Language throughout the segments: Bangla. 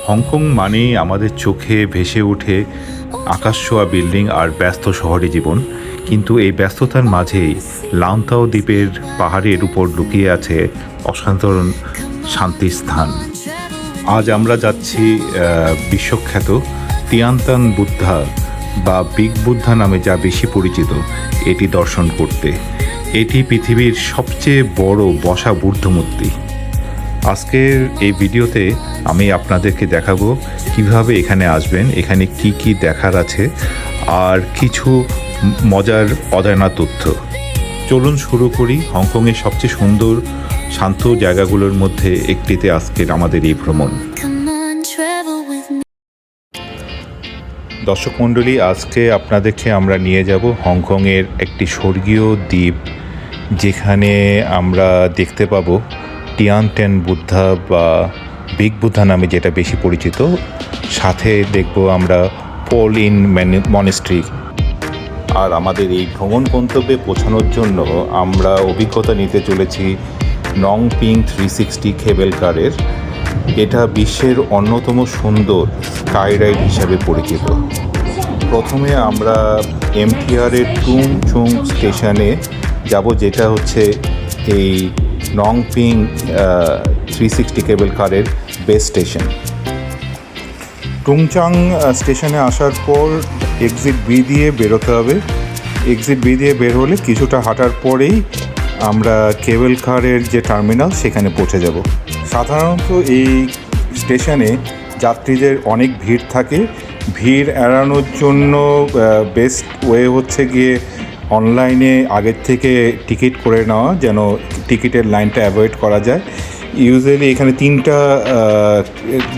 হংকং মানেই আমাদের চোখে ভেসে ওঠে আকাশছোঁয়া বিল্ডিং আর ব্যস্ত শহরে জীবন, কিন্তু এই ব্যস্ততার মাঝেই লাউন্তাও দ্বীপের পাহাড়ের উপর লুকিয়ে আছে অসাধারণ শান্তির স্থান। আজ আমরা যাচ্ছি বিশ্বখ্যাত তিয়ানতান বুদ্ধা বা বিগ বুদ্ধা নামে যা বেশি পরিচিত এটি দর্শন করতে। এটি পৃথিবীর সবচেয়ে বড় বসা বুদ্ধমূর্তি। আজকের এই ভিডিওতে আমি আপনাদেরকে দেখাবো কিভাবে এখানে আসবেন, এখানে কি কি দেখার আছে আর কিছু মজার অজানা তথ্য। চলুন শুরু করি হংকংয়ের সবচেয়ে সুন্দর শান্ত জায়গাগুলোর মধ্যে একটিতে আজকের আমাদের এই ভ্রমণ। দর্শক মণ্ডলী, আজকে আপনাদেরকে আমরা নিয়ে যাব হংকংয়ের একটি স্বর্গীয় দ্বীপ, যেখানে আমরা দেখতে পাবো তিয়ানতান বুদ্ধা বা বিগ বুদ্ধা নামে যেটা বেশি পরিচিত। সাথে দেখব আমরা পল ইন মনেস্ট্রি। আর আমাদের এই ভ্রমণ গন্তব্যে পৌঁছানোর জন্য আমরা অভিজ্ঞতা নিতে চলেছি নংপিং 360 কেবল কারের। এটা বিশ্বের অন্যতম সুন্দর স্কাই রাইড হিসাবে পরিচিত। প্রথমে আমরা এমটিআরের টুং চুং স্টেশনে যাব, যেটা হচ্ছে এই নংপিং 360 কেবল কারের বেস স্টেশন। টুংচাং স্টেশনে আসার পর এক্সিট বি দিয়ে বেরোতে হবে। এক্সিট বি দিয়ে বের হলে কিছুটা হাঁটার পরেই আমরা কেবল কারের যে টার্মিনাল সেখানে পৌঁছে যাব। সাধারণত এই স্টেশনে যাত্রীদের অনেক ভিড় থাকে। ভিড় এড়ানোর জন্য বেস্ট ওয়ে হচ্ছে গিয়ে অনলাইনে আগের থেকে টিকিট করে নেওয়া, যেন টিকিটের লাইনটা অ্যাভয়েড করা যায়। ইউজুয়ালি এখানে 3টা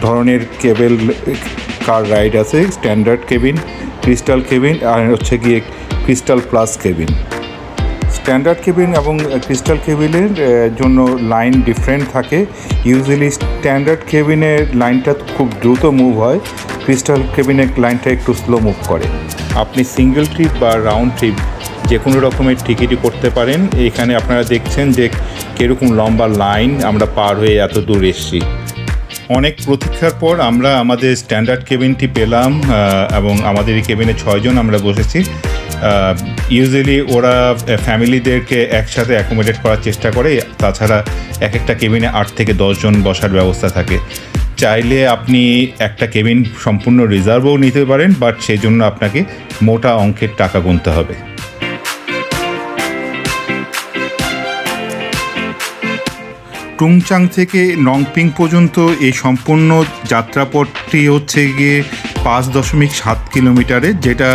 ধরনের কেবল কার রাইড আছে: স্ট্যান্ডার্ড কেবিন, ক্রিস্টাল কেবিন আর হচ্ছে গিয়ে crystal plus cabin. Standard cabin এবং ক্রিস্টাল কেবিনের জন্য লাইন ডিফারেন্ট থাকে। ইউজুয়ালি স্ট্যান্ডার্ড কেবিনের লাইনটা খুব দ্রুত মুভ হয়, ক্রিস্টাল কেবিনের লাইনটা একটু স্লো মুভ করে। আপনি সিঙ্গেল ট্রিপ বা রাউন্ড ট্রিপ যে কোনো রকমের টিকিটই করতে পারেন। এখানে আপনারা দেখছেন যে কীরকম লম্বা লাইন আমরা পার হয়ে এত দূর এসেছি। অনেক প্রতীক্ষার পর আমরা আমাদের স্ট্যান্ডার্ড কেবিনটি পেলাম এবং আমাদের এই কেবিনে 6 জন আমরা বসেছি। ইউজুয়ালি ওরা ফ্যামিলিদেরকে একসাথে অ্যাকোমোডেট করার চেষ্টা করে। তাছাড়া এক একটা কেবিনে 8 থেকে 10 জন বসার ব্যবস্থা থাকে। চাইলে আপনি একটা কেবিন সম্পূর্ণ রিজার্ভও নিতে পারেন, বাট সেই জন্য আপনাকে মোটা অঙ্কের টাকা গুনতে হবে। টুংচাং থেকে নংপিং পর্যন্ত এই সম্পূর্ণ যাত্রাপথটি হচ্ছে গিয়ে 5.7 কিলোমিটারের, যেটা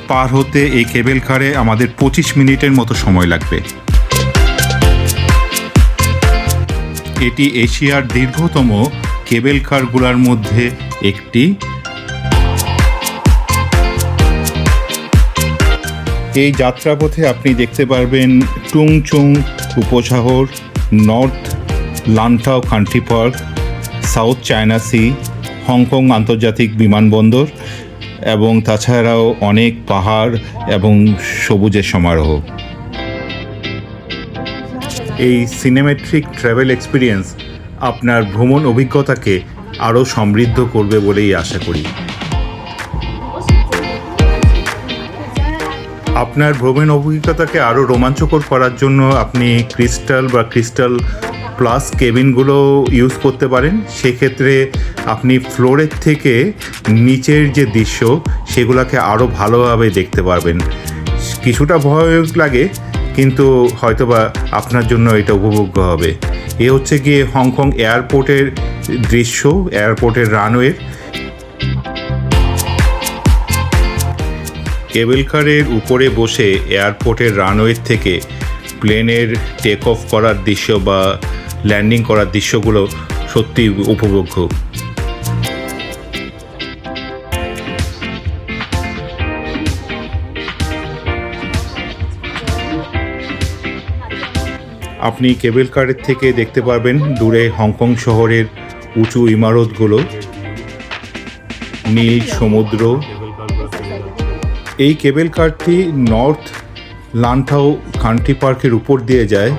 পার হতে এই কেবল কারে আমাদের 25 মিনিটের মতো সময় লাগবে। এটি এশিয়ার দীর্ঘতম কেবল কারগুলোর মধ্যে একটি। এই যাত্রাপথে আপনি দেখতে পারবেন টুংচুং উপশহর, North Lantau Country Park, South China Sea, Hong Kong আন্তর্জাতিক বিমানবন্দর এবং তাছাড়াও অনেক পাহাড় এবং সবুজের সমারোহ। এই সিনেমেট্রিক ট্রাভেল এক্সপিরিয়েন্স আপনার ভ্রমণ অভিজ্ঞতাকে আরও সমৃদ্ধ করবে বলেই আশা করি। আপনার ভ্রমণ অভিজ্ঞতাকে আরও রোমাঞ্চকর করার জন্য আপনি ক্রিস্টাল বা ক্রিস্টাল প্লাস কেবিনগুলো ইউজ করতে পারেন। সেক্ষেত্রে আপনি ফ্লোরের থেকে নিচের যে দৃশ্য সেগুলোকে আরও ভালোভাবে দেখতে পারবেন। কিছুটা ভয় লাগে, কিন্তু হয়তোবা আপনার জন্য এটা উপভোগ্য হবে। এ হচ্ছে গিয়ে হংকং এয়ারপোর্টের দৃশ্য, এয়ারপোর্টের রানওয়ে। কেবল কারের উপরে বসে এয়ারপোর্টের রানওয়ে থেকে প্লেনের টেক অফ করার দৃশ্য বা ল্যান্ডিং করার দৃশ্যগুলো সত্যি উপভোগ্য। আপনি কেবল কারের থেকে দেখতে পারবেন দূরে হংকং শহরের উঁচু ইমারতগুলো, নীল সমুদ্র। এই কেবল কারটি নর্থ লান্টাও কান্ট্রি পার্কের উপর দিয়ে যায়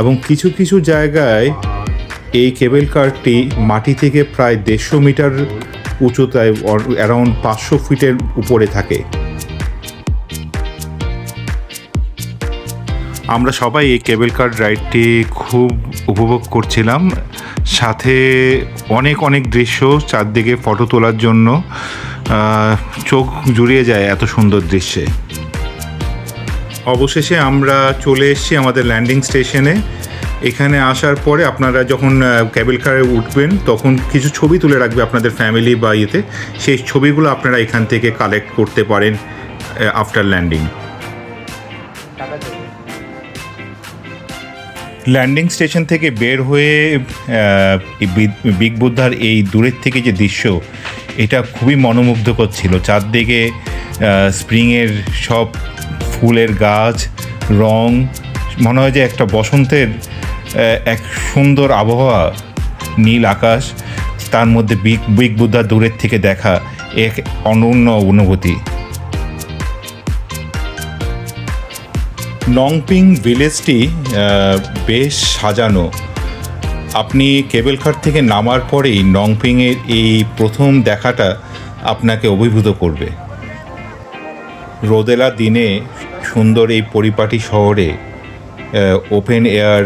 এবং কিছু কিছু জায়গায় এই কেবল কারটি মাটি থেকে প্রায় 150 মিটার উচ্চতায় অ্যারাউন্ড 500 ফিটের উপরে থাকে। আমরা সবাই এই কেবল কার রাইডটি খুব উপভোগ করছিলাম, সাথে অনেক অনেক দৃশ্য, চারদিকে ফটো তোলার জন্য চোখ জুড়িয়ে যায় এত সুন্দর দৃশ্যে। অবশেষে আমরা চলে এসেছি আমাদের ল্যান্ডিং স্টেশনে। এখানে আসার পরে আপনারা যখন কেবল কারে উঠবেন তখন কিছু ছবি তুলে রাখবে আপনাদের ফ্যামিলি বা ইয়েতে, সেই ছবিগুলো আপনারা এখান থেকে কালেক্ট করতে পারেন আফটার ল্যান্ডিং। ল্যান্ডিং স্টেশন থেকে বের হয়ে বিগ বুদ্ধার এই দূরের থেকে যে দৃশ্য, এটা খুবই মনোমুগ্ধকর ছিল। চারদিকে স্প্রিংয়ের সব ফুলের গাছ, রং, মনে হয় যে একটা বসন্তের এক সুন্দর আবহাওয়া, নীল আকাশ, তার মধ্যে বিগ বুদ্ধা দূরের থেকে দেখা এক অনন্য অনুভূতি। নংপিং ভিলেজটি বেশ সাজানো। আপনি কেবল কার থেকে নামার পরেই নংপিংয়ের এই প্রথম দেখাটা আপনাকে অভিভূত করবে। রোদেলা দিনে সুন্দর এই পরিপাটি শহরে ওপেন এয়ার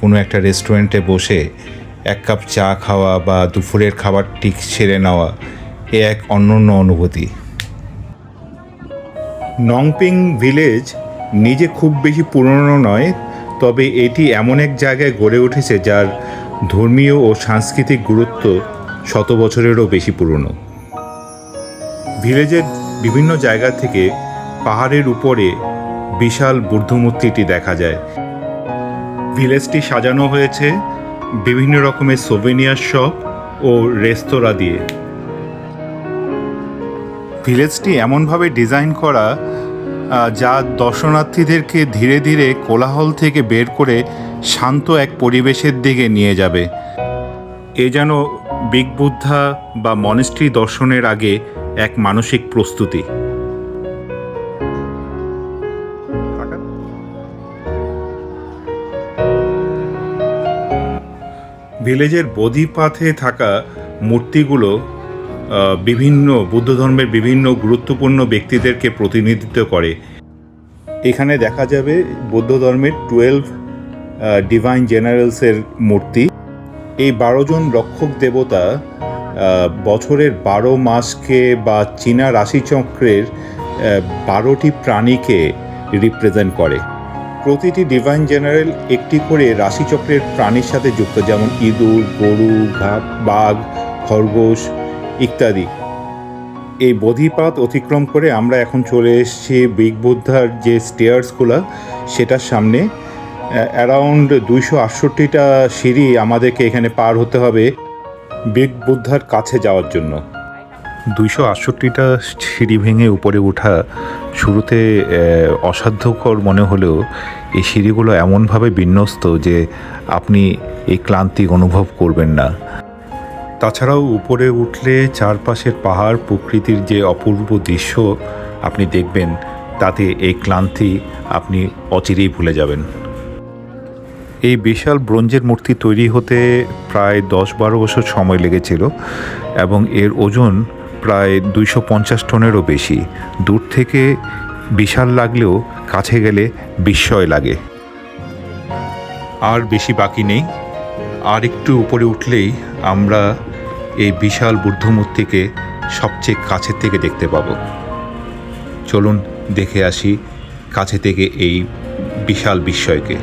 কোনো একটা রেস্টুরেন্টে বসে এক কাপ চা খাওয়া বা দুপুরের খাবারটি সেরে নেওয়া, এ এক অনন্য অনুভূতি। নংপিং ভিলেজ নিজে খুব বেশি পুরনো নয়, তবে এটি এমন এক জায়গায় গড়ে উঠেছে যার ধর্মীয় ও সাংস্কৃতিক গুরুত্ব 100 বছরেরও বেশি পুরনো। ভিলেজের বিভিন্ন জায়গা থেকে পাহাড়ের উপরে বিশাল বুদ্ধমূর্তিটি দেখা যায়। ভিলেজটি সাজানো হয়েছে বিভিন্ন রকমের সোভেনিয়ার শপ ও রেস্তোরাঁ দিয়ে। ভিলেজটি এমনভাবে ডিজাইন করা যা দর্শনার্থীদেরকে ধীরে ধীরে কোলাহল থেকে বের করে শান্ত এক পরিবেশের দিকে নিয়ে যাবে। এ যেন বিগ বুদ্ধা বা মনেস্ট্রি দর্শনের আগে এক মানসিক প্রস্তুতি। ভিলেজের বোধিপাথে থাকা মূর্তিগুলো বিভিন্ন বুদ্ধ ধর্মের বিভিন্ন গুরুত্বপূর্ণ ব্যক্তিদেরকে প্রতিনিধিত্ব করে। এখানে দেখা যাবে বৌদ্ধ ধর্মের 12 ডিভাইন জেনারেলসের মূর্তি। এই 12 জন রক্ষক দেবতা বছরের 12 মাসকে বা চীনা রাশিচক্রের 12টি প্রাণীকে রিপ্রেজেন্ট করে। প্রতিটি ডিভাইন জেনারেল একটি করে রাশিচক্রের প্রাণীর সাথে যুক্ত, যেমন ইঁদুর, গরু, বাঘ, খরগোশ ইত্যাদি। এই বোধিপাথ অতিক্রম করে আমরা এখন চলে এসেছি বিগ বুদ্ধার যে স্টেয়ার্সগুলো, সেটার সামনে। অ্যারাউন্ড 268টা সিঁড়ি আমাদেরকে এখানে পার হতে হবে বিগ বুদ্ধার কাছে যাওয়ার জন্য। 268টা সিঁড়ি ভেঙে উপরে ওঠা শুরুতে অসাধ্যকর মনে হলেও এই সিঁড়িগুলো এমনভাবে বিন্যস্ত যে আপনি এই ক্লান্তি অনুভব করবেন না। তাছাড়াও উপরে উঠলে চারপাশের পাহাড়, প্রকৃতির যে অপূর্ব দৃশ্য আপনি দেখবেন, তাতে এই ক্লান্তি আপনি অচিরেই ভুলে যাবেন। এই বিশাল ব্রোঞ্জের মূর্তি তৈরি হতে প্রায় 10-12 বছর সময় লেগেছিল এবং এর ওজন প্রায় 250 টনেরও বেশি। দূর থেকে বিশাল লাগলেও কাছে গেলে বিস্ময় লাগে। আর বেশি বাকি নেই, আর একটু উপরে উঠলেই আমরা এই বিশাল বুদ্ধমূর্তিকে সবচেয়ে কাছে থেকে দেখতে পাব। চলুন দেখে আসি কাছে থেকে এই বিশাল বিস্ময়কে।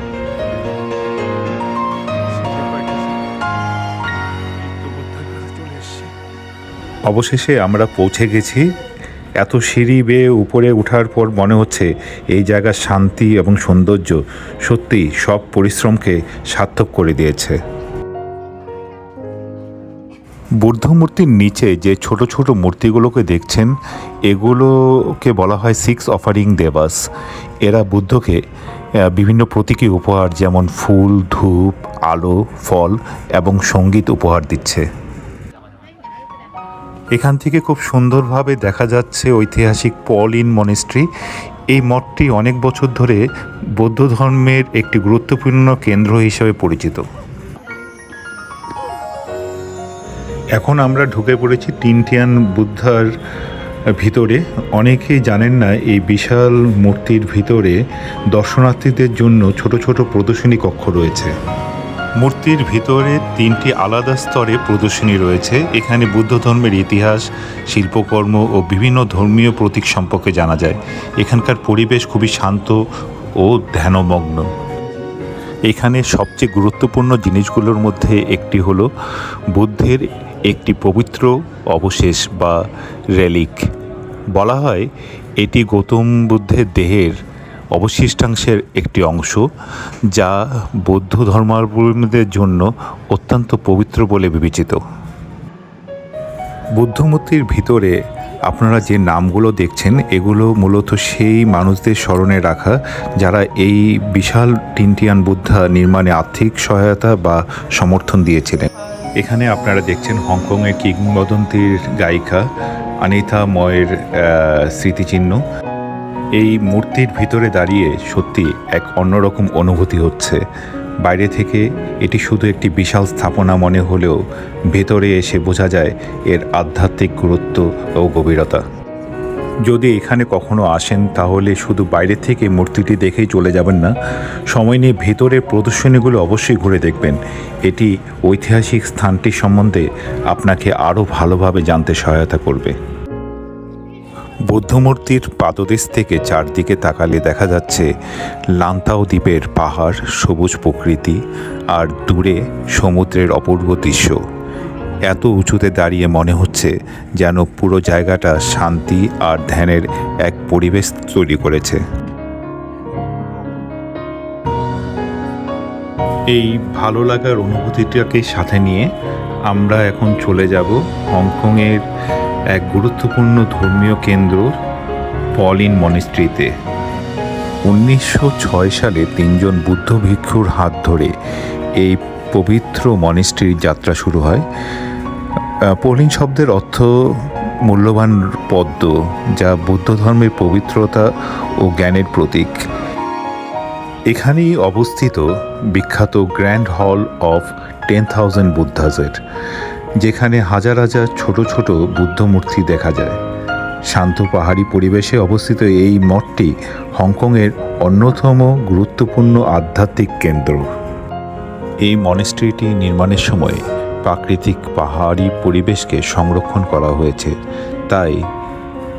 অবশেষে আমরা পৌঁছে গেছি। এত সিঁড়ি বেয়ে উপরে ওঠার পর মনে হচ্ছে এই জায়গার শান্তি এবং সৌন্দর্য সত্যিই সব পরিশ্রমকে সার্থক করে দিয়েছে। বুদ্ধ মূর্তির নিচে যে ছোট ছোট মূর্তিগুলোকে দেখছেন, এগুলোকে বলা হয় 6 অফারিং দেবাস। এরা বুদ্ধকে বিভিন্ন প্রতীকী উপহার যেমন ফুল, ধূপ, আলো, ফল এবং সঙ্গীত উপহার দিচ্ছে। এখান থেকে খুব সুন্দরভাবে দেখা যাচ্ছে ঐতিহাসিক পল ইন মনেস্ট্রি। এই মঠটি অনেক বছর ধরে বৌদ্ধ ধর্মের একটি গুরুত্বপূর্ণ কেন্দ্র হিসেবে পরিচিত। এখন আমরা ঢুকে পড়েছি টিনটিয়ান বুদ্ধার ভিতরে। অনেকেই জানেন না এই বিশাল মূর্তির ভিতরে দর্শনার্থীদের জন্য ছোট ছোট প্রদর্শনী কক্ষ রয়েছে। মূর্তির ভিতরে 3টি আলাদা স্তরে প্রদর্শনী রয়েছে। এখানে বুদ্ধ ধর্মের ইতিহাস, শিল্পকর্ম ও বিভিন্ন ধর্মীয় প্রতীক সম্পর্কে জানা যায়। এখানকার পরিবেশ খুবই শান্ত ও ধ্যানমগ্ন। এখানে সবচেয়ে গুরুত্বপূর্ণ জিনিসগুলোর মধ্যে একটি হলো বুদ্ধের একটি পবিত্র অবশেষ বা রেলিক। বলা হয় এটি গৌতম বুদ্ধের দেহের অবশিষ্টাংশের একটি অংশ, যা বৌদ্ধ ধর্মাবলম্বীদের জন্য অত্যন্ত পবিত্র বলে বিবেচিত। বুদ্ধমূর্তির ভিতরে আপনারা যে নামগুলো দেখছেন এগুলো মূলত সেই মানুষদের স্মরণে রাখা যারা এই বিশাল টিনটিয়ান বুদ্ধা নির্মাণে আর্থিক সহায়তা বা সমর্থন দিয়েছিলেন। এখানে আপনারা দেখছেন হংকংয়ের কিংবদন্তির গায়িকা অনিতা ময়ের স্মৃতিচিহ্ন। এই মূর্তির ভিতরে দাঁড়িয়ে সত্যি এক অন্যরকম অনুভূতি হচ্ছে। বাইরে থেকে এটি শুধু একটি বিশাল স্থাপনা মনে হলেও ভেতরে এসে বোঝা যায় এর আধ্যাত্মিক গুরুত্ব ও গভীরতা। যদি এখানে কখনো আসেন তাহলে শুধু বাইরে থেকে মূর্তিটি দেখেই চলে যাবেন না, সময় নিয়ে ভেতরের প্রদর্শনীগুলো অবশ্যই ঘুরে দেখবেন। এটি ঐতিহাসিক স্থানটি সম্বন্ধে আপনাকে আরও ভালোভাবে জানতে সহায়তা করবে। বুদ্ধমূর্তির পাদদেশ থেকে চারদিকে তাকালে দেখা যাচ্ছে লান্তাও দ্বীপের পাহাড়, সবুজ প্রকৃতি আর দূরে সমুদ্রের অপূর্ব দৃশ্য। এত উঁচুতে দাঁড়িয়ে মনে হচ্ছে যেন পুরো জায়গাটা শান্তি আর ধ্যানের এক পরিবেশ তৈরি করেছে। এই ভালো লাগার অনুভূতিটাকে সাথে নিয়ে আমরা এখন চলে যাব হংকংয়ের এক গুরুত্বপূর্ণ ধর্মীয় কেন্দ্র পলিন মনিস্ট্রিতে। 1906 সালে 3জন বুদ্ধ ভিক্ষুর হাত ধরে এই পবিত্র মনিস্ট্রির যাত্রা শুরু হয়। পলিন শব্দের অর্থ মূল্যবান পদ্ম, যা বৌদ্ধ ধর্মের পবিত্রতা ও জ্ঞানের প্রতীক। এখানেই অবস্থিত বিখ্যাত গ্র্যান্ড হল অফ 10,000 বুদ্ধাজের, যেখানে হাজার হাজার ছোট ছোট বুদ্ধ মূর্তি দেখা যায়। শান্ত পাহাড়ি পরিবেশে অবস্থিত এই মঠটি হংকংয়ের অন্যতম গুরুত্বপূর্ণ আধ্যাত্মিক কেন্দ্র। এই মনেস্ট্রিটি নির্মাণের সময় প্রাকৃতিক পাহাড়ি পরিবেশকে সংরক্ষণ করা হয়েছে, তাই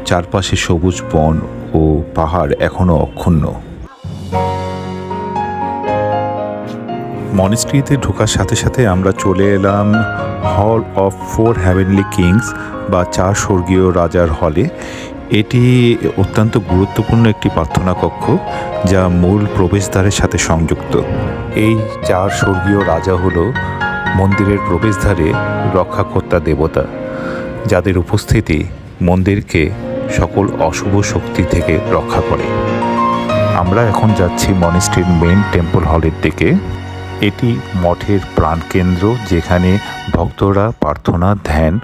চারপাশে সবুজ বন ও পাহাড় এখনও অক্ষুণ্ণ। মনেস্ট্রিতে ঢোকার সাথে সাথে আমরা চলে এলাম হল অফ 4 হেভেনলি কিংস বা 4 স্বর্গীয় রাজার হলে। এটি অত্যন্ত গুরুত্বপূর্ণ একটি প্রার্থনা কক্ষ, যা মূল প্রবেশদ্বারের সাথে সংযুক্ত। এই 4 স্বর্গীয় রাজা হলো মন্দিরের প্রবেশদ্বারে রক্ষাকর্তা দেবতা, যাদের উপস্থিতি মন্দিরকে সকল অশুভ শক্তি থেকে রক্ষা করে। আমরা এখন যাচ্ছি মনেস্ট্রির মেইন টেম্পল হলের দিকে। এটি মঠের প্রাণকেন্দ্র, যেখানে ভক্তরা প্রার্থনা, ধ্যান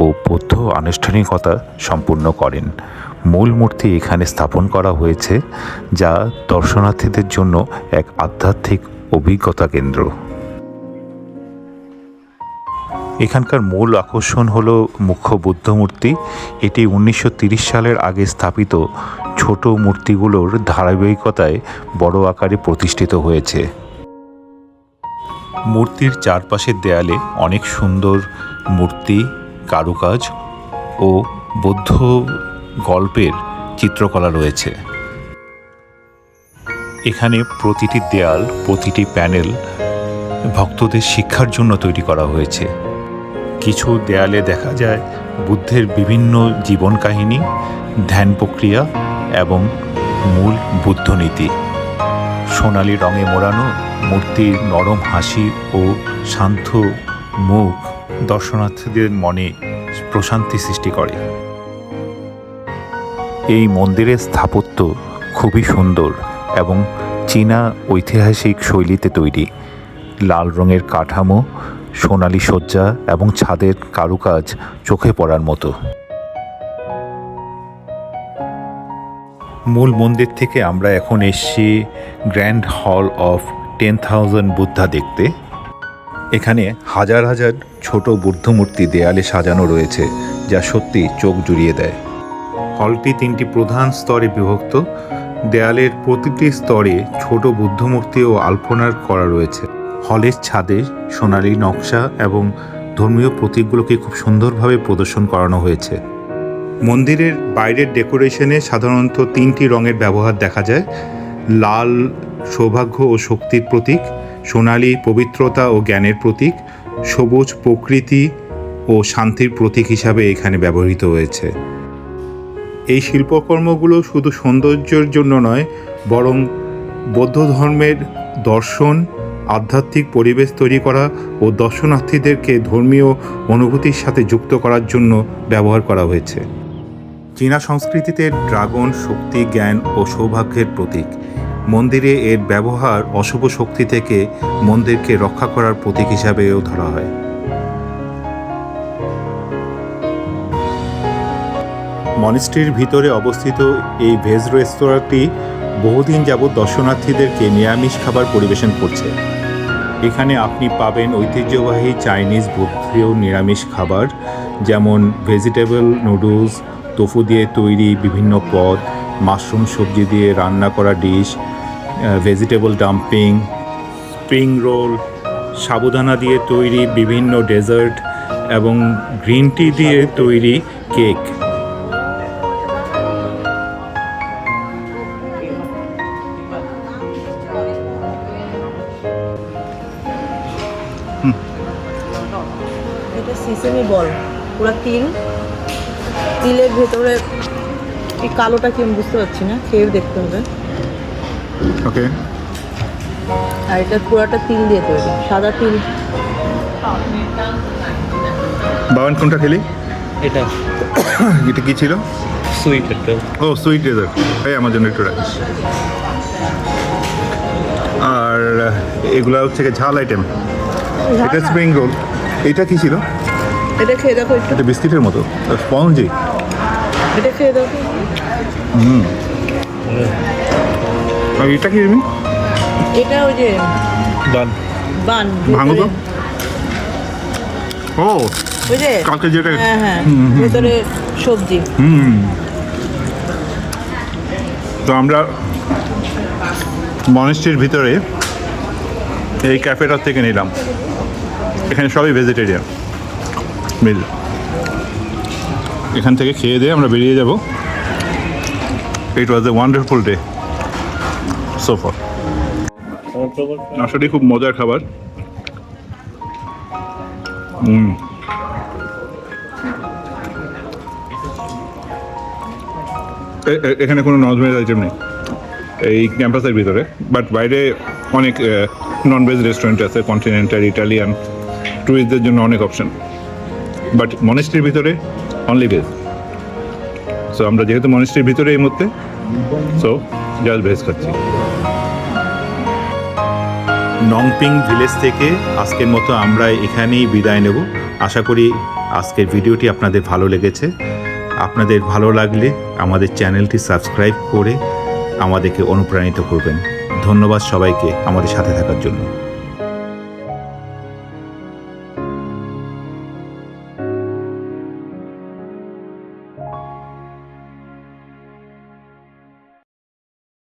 ও বৌদ্ধ আনুষ্ঠানিকতা সম্পূর্ণ করেন। মূল মূর্তি এখানে স্থাপন করা হয়েছে, যা দর্শনার্থীদের জন্য এক আধ্যাত্মিক অভিজ্ঞতা কেন্দ্র। এখানকার মূল আকর্ষণ হলো মুখ্য বুদ্ধ মূর্তি। এটি 1930 সালের আগে স্থাপিত ছোট মূর্তিগুলোর ধারাবাহিকতায় বড় আকারে প্রতিষ্ঠিত হয়েছে। মূর্তির চারপাশের দেয়ালে অনেক সুন্দর মূর্তি, কারুকাজ ও বৌদ্ধ গল্পের চিত্রকলা রয়েছে। এখানে প্রতিটি দেয়াল, প্রতিটি প্যানেল ভক্তদের শিক্ষার জন্য তৈরি করা হয়েছে। কিছু দেয়ালে দেখা যায় বুদ্ধের বিভিন্ন জীবন কাহিনী, ধ্যান প্রক্রিয়া এবং মূল বুদ্ধনীতি। সোনালি রঙে মোড়ানো মূর্তির নরম হাসি ও শান্ত মুখ দর্শনার্থীদের মনে প্রশান্তি সৃষ্টি করে। এই মন্দিরের স্থাপত্য খুবই সুন্দর এবং চীনা ঐতিহাসিক শৈলীতে তৈরি। লাল রঙের কাঠামো, সোনালি সজ্জা এবং ছাদের কারুকাজ চোখে পড়ার মতো। মূল মন্দির থেকে আমরা এখন এসেছি গ্র্যান্ড হল অফ 10,000 বুদ্ধা দেখতে। এখানে হাজার হাজার ছোট বুদ্ধমূর্তি দেয়ালে সাজানো রয়েছে, যা সত্যি চোখ জুড়িয়ে দেয়। হলটি 3টি প্রধান স্তরে বিভক্ত। দেয়ালের প্রতিটি স্তরে ছোট বুদ্ধমূর্তি ও আলপনার করা রয়েছে। হলের ছাদে সোনালী নকশা এবং ধর্মীয় প্রতীকগুলোকে খুব সুন্দরভাবে প্রদর্শন করানো হয়েছে। মন্দিরের বাইরের ডেকোরেশনে সাধারণত 3টি রঙের ব্যবহার দেখা যায়। লাল সৌভাগ্য ও শক্তির প্রতীক, সোনালী পবিত্রতা ও জ্ঞানের প্রতীক, সবুজ প্রকৃতি ও শান্তির প্রতীক হিসাবে এখানে ব্যবহৃত হয়েছে। এই শিল্পকর্মগুলো শুধু সৌন্দর্যের জন্য নয়, বরং বৌদ্ধ ধর্মের দর্শন, আধ্যাত্মিক পরিবেশ তৈরি করা ও দর্শনার্থীদেরকে ধর্মীয় অনুভূতির সাথে যুক্ত করার জন্য ব্যবহার করা হয়েছে। চীনা সংস্কৃতিতে ড্রাগন শক্তি, জ্ঞান ও সৌভাগ্যের প্রতীক। মন্দিরে এর ব্যবহার অশুভ শক্তি থেকে মন্দিরকে রক্ষা করার প্রতীক হিসাবেও ধরা হয়। মনিস্ট্রির ভিতরে অবস্থিত এই ভেজ রেস্তোরাঁটি বহুদিন যাবৎ দর্শনার্থীদেরকে নিরামিষ খাবার পরিবেশন করছে। এখানে আপনি পাবেন ঐতিহ্যবাহী চাইনিজ বুদ্ধীয় নিরামিষ খাবার, যেমন ভেজিটেবল নুডলস, তোফু দিয়ে তৈরি বিভিন্ন পদ, মাশরুম সবজি দিয়ে রান্না করা dish, vegetable dumpling, spring roll, সাবুদানা দিয়ে তৈরি বিভিন্ন ডেজার্ট এবং গ্রিন টি দিয়ে তৈরি কেক। এটা সিসেমি বল, পুরো তিলের ভেতরে এই কালোটা কি আমি বুঝতে পারছি না, খেয়ে দেখতে হবে। ওকে। আর এটা পুরাটা তিল দিয়ে তৈরি, সাদা তিল। বাবান কোনটা খেলি? এটা এটা কি ছিল? সুইট একটা। ও সুইট ডেজার্ট, এই আমার জন্য একটু রাখিস। আর এগুলা হচ্ছে ঝাল আইটেম। এটা স্প্রিং রোল। এটা কি ছিল? এটা খেয়ে দেখো একটু। এটা বিস্কিটের মতো, স্পঞ্জি। এটা খেয়ে দেখো। আর এটা কি? এটা ওই যে বান ভাঙো তো। ও ওই যে কালকে যেটা। হ্যাঁ হ্যাঁ, ভেতরে সবজি। তো আমরা মনেস্ট্রির ভিতরে এই ক্যাফেটার থেকে নিলাম। এখানে সবই ভেজিটেরিয়ান মিল। এখান থেকে খেয়ে দিয়ে আমরা বেরিয়ে যাব। It was a wonderful day so far. আসলে খুব মজার খাবার। এখানে কোনো নন ভেজ আইটেম নেই এই ক্যাম্পাসের ভিতরে, বাট বাইরে অনেক নন ভেজ রেস্টুরেন্ট আছে, কন্টিনেন্টাল, ইটালিয়ান, ট্যুরিস্টদের জন্য অনেক অপশন। বাট মনেস্ট্রির ভিতরে অনলি ভেজ। সো আমরা যেহেতু মনেস্ট্রির ভিতরে এই মুহূর্তে, সো জাস্ট ভেজ খাচ্ছি। নংপিং ভিলেজ থেকে আজকের মতো আমরা এখানেই বিদায় নেব। আশা করি আজকের ভিডিওটি আপনাদের ভালো লেগেছে। আপনাদের ভালো লাগলে আমাদের চ্যানেলটি সাবস্ক্রাইব করে আমাদেরকে অনুপ্রাণিত করবেন। ধন্যবাদ সবাইকে আমাদের সাথে থাকার জন্য।